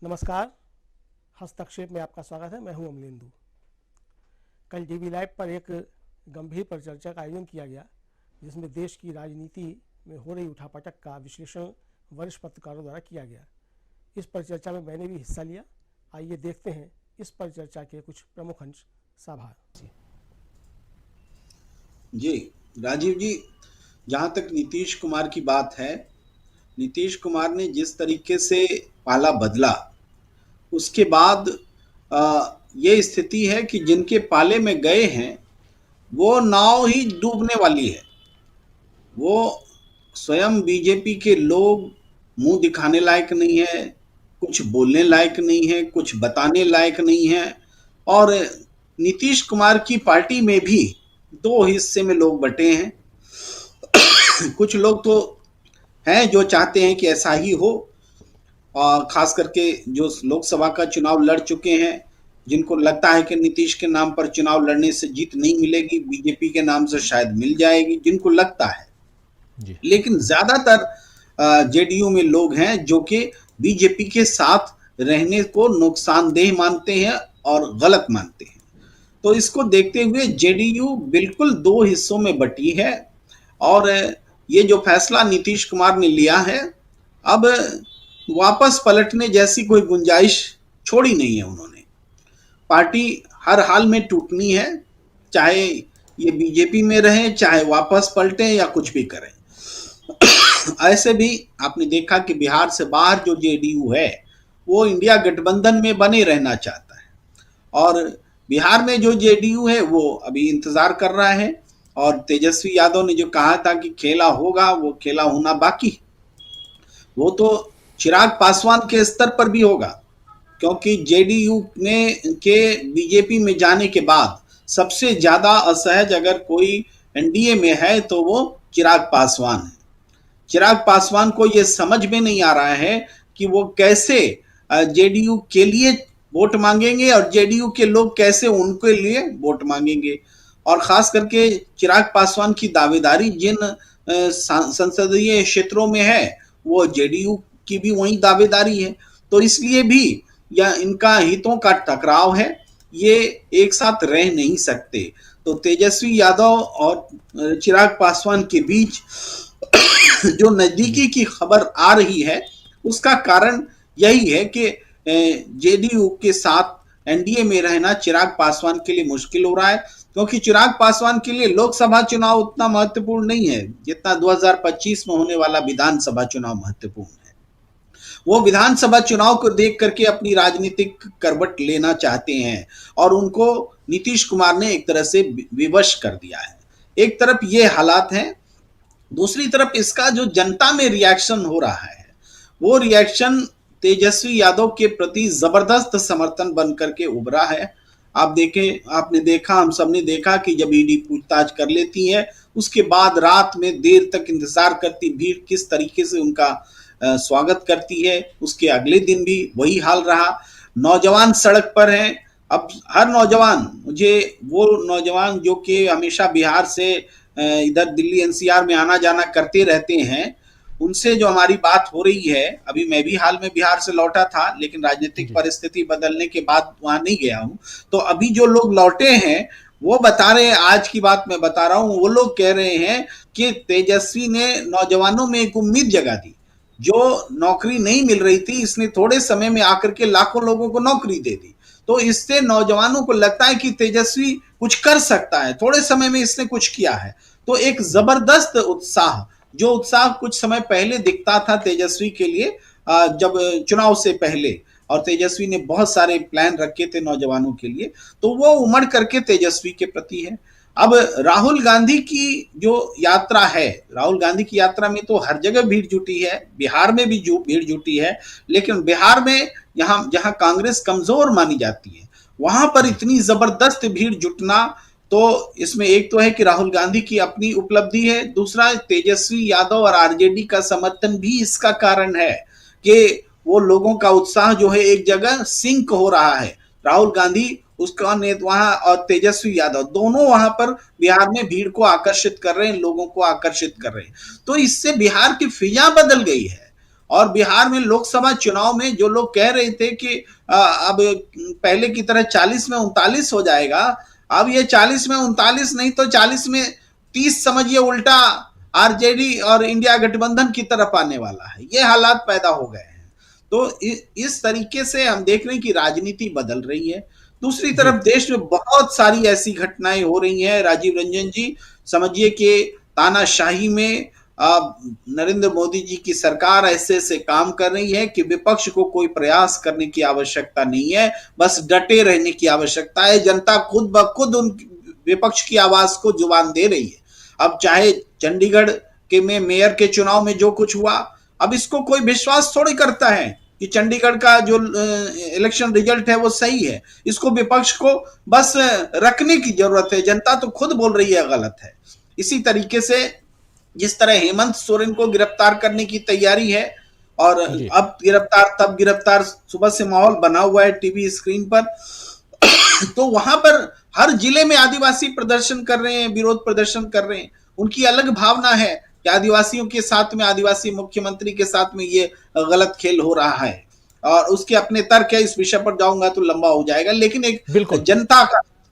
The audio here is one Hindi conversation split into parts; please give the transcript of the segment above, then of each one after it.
नमस्कार। हस्तक्षेप में आपका स्वागत है। मैं हूं अमलेंदु। कल टीवी लाइव पर एक गंभीर परिचर्चा का आयोजन किया गया, जिसमें देश की राजनीति में हो रही उठापटक का विश्लेषण वरिष्ठ पत्रकारों द्वारा किया गया। इस परिचर्चा में मैंने भी हिस्सा लिया। आइए देखते हैं इस परिचर्चा के कुछ प्रमुख अंश। साभार जी राजीव जी, जहाँ तक नीतीश कुमार की बात है, नीतीश कुमार ने जिस तरीके से पाला बदला, उसके बाद ये स्थिति है कि जिनके पाले में गए हैं वो नाव ही डूबने वाली है। वो स्वयं बीजेपी के लोग मुंह दिखाने लायक नहीं है, कुछ बोलने लायक नहीं है, कुछ बताने लायक नहीं है। और नीतीश कुमार की पार्टी में भी दो हिस्से में लोग बटे हैं। कुछ लोग तो हैं जो चाहते हैं कि ऐसा ही हो, और खास करके जो लोकसभा का चुनाव लड़ चुके हैं, जिनको लगता है कि नीतीश के नाम पर चुनाव लड़ने से जीत नहीं मिलेगी, बीजेपी के नाम से शायद मिल जाएगी, जिनको लगता है जी। लेकिन ज्यादातर जेडीयू में लोग हैं जो कि बीजेपी के साथ रहने को नुकसानदेह मानते हैं और गलत मानते हैं। तो इसको देखते हुए जेडीयू बिल्कुल दो हिस्सों में बटी है। और ये जो फैसला नीतीश कुमार ने लिया है, अब वापस पलटने जैसी कोई गुंजाइश छोड़ी नहीं है उन्होंने। पार्टी हर हाल में टूटनी है, चाहे ये बीजेपी में रहे, चाहे वापस पलटे या कुछ भी करें। ऐसे भी आपने देखा कि बिहार से बाहर जो जेडीयू है वो इंडिया गठबंधन में बने रहना चाहता है, और बिहार में जो जेडीयू है वो अभी इंतजार कर रहा है। और तेजस्वी यादव ने जो कहा था कि खेला होगा, वो खेला होना बाकी, वो तो चिराग पासवान के स्तर पर भी होगा, क्योंकि जेडीयू ने के बीजेपी में जाने के बाद सबसे ज्यादा असहज अगर कोई एनडीए में है तो वो चिराग पासवान है। चिराग पासवान को ये समझ में नहीं आ रहा है कि वो कैसे जेडीयू के लिए वोट मांगेंगे और जेडीयू के लोग कैसे उनके लिए वोट मांगेंगे। और खास करके चिराग पासवान की दावेदारी जिन संसदीय क्षेत्रों में है, वो जेडीयू की भी वही दावेदारी है। तो इसलिए भी यह इनका हितों का टकराव है, ये एक साथ रह नहीं सकते। तो तेजस्वी यादव और चिराग पासवान के बीच जो नजदीकी की खबर आ रही है, उसका कारण यही है कि जेडीयू के साथ एनडीए में रहना चिराग पासवान के लिए मुश्किल हो रहा है, क्योंकि चिराग पासवान के लिए लोकसभा चुनाव उतना महत्वपूर्ण नहीं है जितना 2025 में होने वाला विधानसभा चुनाव महत्वपूर्ण है। वो विधानसभा चुनाव को देख करके अपनी राजनीतिक करवट लेना चाहते हैं, और उनको नीतीश कुमार ने एक तरह से विवश कर दिया है। एक तरफ ये हालात हैं, दूसरी तरफ इसका जो जनता में रिएक्शन हो रहा है, वो रिएक्शन तेजस्वी यादव के प्रति जबरदस्त समर्थन बन करके उभरा है। आप देखें, आपने देखा, हम सबने देखा कि जब ईडी पूछताछ कर लेती है, उसके बाद रात में देर तक इंतजार करती भीड़ किस तरीके से उनका स्वागत करती है। उसके अगले दिन भी वही हाल रहा। नौजवान सड़क पर हैं। अब हर नौजवान, मुझे वो नौजवान जो कि हमेशा बिहार से इधर दिल्ली एनसीआर में आना जाना करते रहते हैं, उनसे जो हमारी बात हो रही है, अभी मैं भी हाल में बिहार से लौटा था, लेकिन राजनीतिक परिस्थिति बदलने के बाद वहां नहीं गया हूं। तो अभी जो लोग लौटे हैं वो बता रहे हैं, आज की बात मैं बता रहा हूं, वो लोग कह रहे हैं कि तेजस्वी ने नौजवानों में एक उम्मीद जगा दी। जो नौकरी नहीं मिल रही थी, इसने थोड़े समय में आकर के लाखों लोगों को नौकरी दे दी। तो इससे नौजवानों को लगता है कि तेजस्वी कुछ कर सकता है, थोड़े समय में इसने कुछ किया है। तो एक जबरदस्त उत्साह, जो उत्साह कुछ समय पहले दिखता था तेजस्वी के लिए, जब चुनाव से पहले, और तेजस्वी ने बहुत सारे प्लान रखे थे नौजवानों के लिए, तो वो उमड़ करके तेजस्वी के प्रति है। अब राहुल गांधी की जो यात्रा है, राहुल गांधी की यात्रा में तो हर जगह भीड़ जुटी है, बिहार में भी जो भीड़ जुटी है, लेकिन बिहार में यहाँ जहां कांग्रेस कमजोर मानी जाती है, वहां पर इतनी जबरदस्त भीड़ जुटना, तो इसमें एक तो है कि राहुल गांधी की अपनी उपलब्धि है, दूसरा तेजस्वी यादव और आरजेडी का समर्थन भी इसका कारण है कि वो लोगों का उत्साह जो है एक जगह सिंक हो रहा है। राहुल गांधी, उसका नेता वहां, और तेजस्वी यादव दोनों वहां पर बिहार में भीड़ को आकर्षित कर रहे हैं, लोगों को आकर्षित कर रहे हैं। तो इससे बिहार की फिजा बदल गई है। और बिहार में लोकसभा चुनाव में जो लोग कह रहे थे कि अब पहले की तरह 40 में 39 हो जाएगा, अब ये 40 में 39 नहीं तो 40 में 30 समझिए, उल्टा आरजेडी और इंडिया गठबंधन की तरफ आने वाला है। ये हालात पैदा हो गए हैं। तो इस तरीके से हम देख रहे हैं कि राजनीति बदल रही है। दूसरी तरफ देश में बहुत सारी ऐसी घटनाएं हो रही हैं राजीव रंजन जी, समझिए कि तानाशाही में नरेंद्र मोदी जी की सरकार ऐसे ऐसे काम कर रही है कि विपक्ष को कोई प्रयास करने की आवश्यकता नहीं है, बस डटे रहने की आवश्यकता है। जनता खुद ब खुद उन विपक्ष की आवाज को जुबान दे रही है। अब चाहे चंडीगढ़ के में मेयर के चुनाव में जो कुछ हुआ, अब इसको कोई विश्वास थोड़ी करता है कि चंडीगढ़ का जो इलेक्शन रिजल्ट है वो सही है। इसको विपक्ष को बस रखने की जरूरत है। जनता तो खुद बोल रही है गलत है। इसी तरीके से जिस तरह हेमंत सोरेन को गिरफ्तार करने की तैयारी है, और अब गिरफ्तार तब गिरफ्तार, सुबह से माहौल बना हुआ है टीवी स्क्रीन पर। तो वहां पर हर जिले में आदिवासी प्रदर्शन कर रहे हैं, विरोध प्रदर्शन कर रहे हैं। उनकी अलग भावना है कि आदिवासियों के साथ में, आदिवासी मुख्यमंत्री के साथ में ये गलत खेल हो रहा है, और उसके अपने तर्क है। इस विषय पर जाऊंगा तो लंबा हो जाएगा, लेकिन एक जनता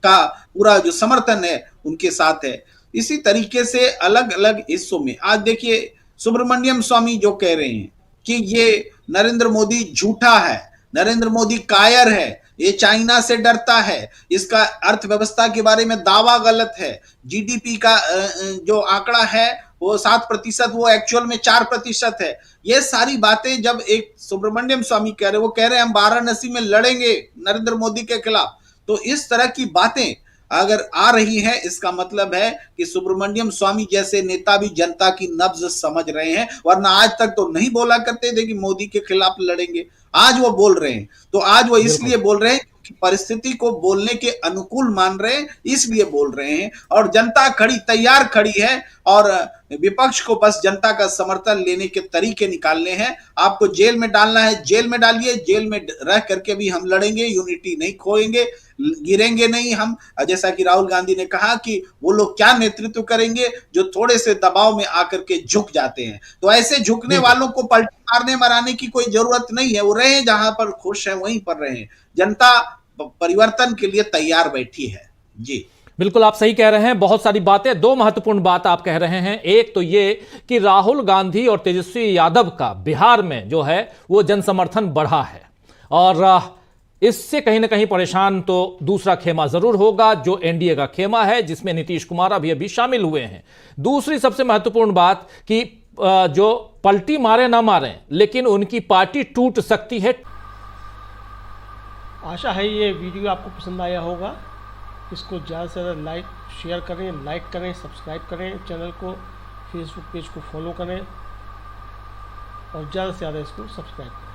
का पूरा जो समर्थन है उनके साथ है। इसी तरीके से अलग अलग हिस्सों में आज देखिए, सुब्रमण्यम स्वामी जो कह रहे हैं कि ये नरेंद्र मोदी झूठा है, नरेंद्र मोदी कायर है, ये चाइना से डरता है, इसका अर्थव्यवस्था के बारे में दावा गलत है, जीडीपी का जो आंकड़ा है वो 7%, वो एक्चुअल में 4% है। ये सारी बातें जब एक सुब्रमण्यम स्वामी कह रहे, वो कह रहे हैं हम वाराणसी में लड़ेंगे नरेंद्र मोदी के खिलाफ। तो इस तरह की बातें अगर आ रही है, इसका मतलब है कि सुब्रमण्यम स्वामी जैसे नेता भी जनता की नब्ज समझ रहे हैं, वरना आज तक तो नहीं बोला करते थे कि मोदी के खिलाफ लड़ेंगे। आज वो बोल रहे हैं, तो आज वो इसलिए बोल रहे हैं कि परिस्थिति को बोलने के अनुकूल मान रहे हैं, इसलिए बोल रहे हैं। और जनता तैयार खड़ी है, और विपक्ष को बस जनता का समर्थन लेने के तरीके निकालने हैं। आपको जेल में डालना है, जेल में डालिए, जेल में रह करके भी हम लड़ेंगे, यूनिटी नहीं खोएंगे, गिरेंगे नहीं हम। जैसा कि राहुल गांधी ने कहा कि वो लोग क्या नेतृत्व करेंगे जो थोड़े से दबाव में आकर के झुक जाते हैं। तो ऐसे झुकने वालों को पलटी मारने मराने की कोई जरूरत नहीं है। वो रहे जहां पर खुश है वहीं पर रहे। जनता परिवर्तन के लिए तैयार बैठी है। जी बिल्कुल, आप सही कह रहे हैं। बहुत सारी बातें, दो महत्वपूर्ण बात आप कह रहे हैं। एक तो ये कि राहुल गांधी और तेजस्वी यादव का बिहार में जो है वो जनसमर्थन बढ़ा है, और इससे कहीं ना कहीं परेशान तो दूसरा खेमा जरूर होगा जो एनडीए का खेमा है, जिसमें नीतीश कुमार अभी शामिल हुए हैं। दूसरी सबसे महत्वपूर्ण बात कि जो पलटी मारे ना मारे, लेकिन उनकी पार्टी टूट सकती है। आशा है ये वीडियो आपको पसंद आया होगा। इसको ज़्यादा से ज़्यादा शेयर करें, लाइक करें, सब्सक्राइब करें चैनल को, फेसबुक पेज को फॉलो करें, और ज़्यादा से ज़्यादा इसको सब्सक्राइब करें।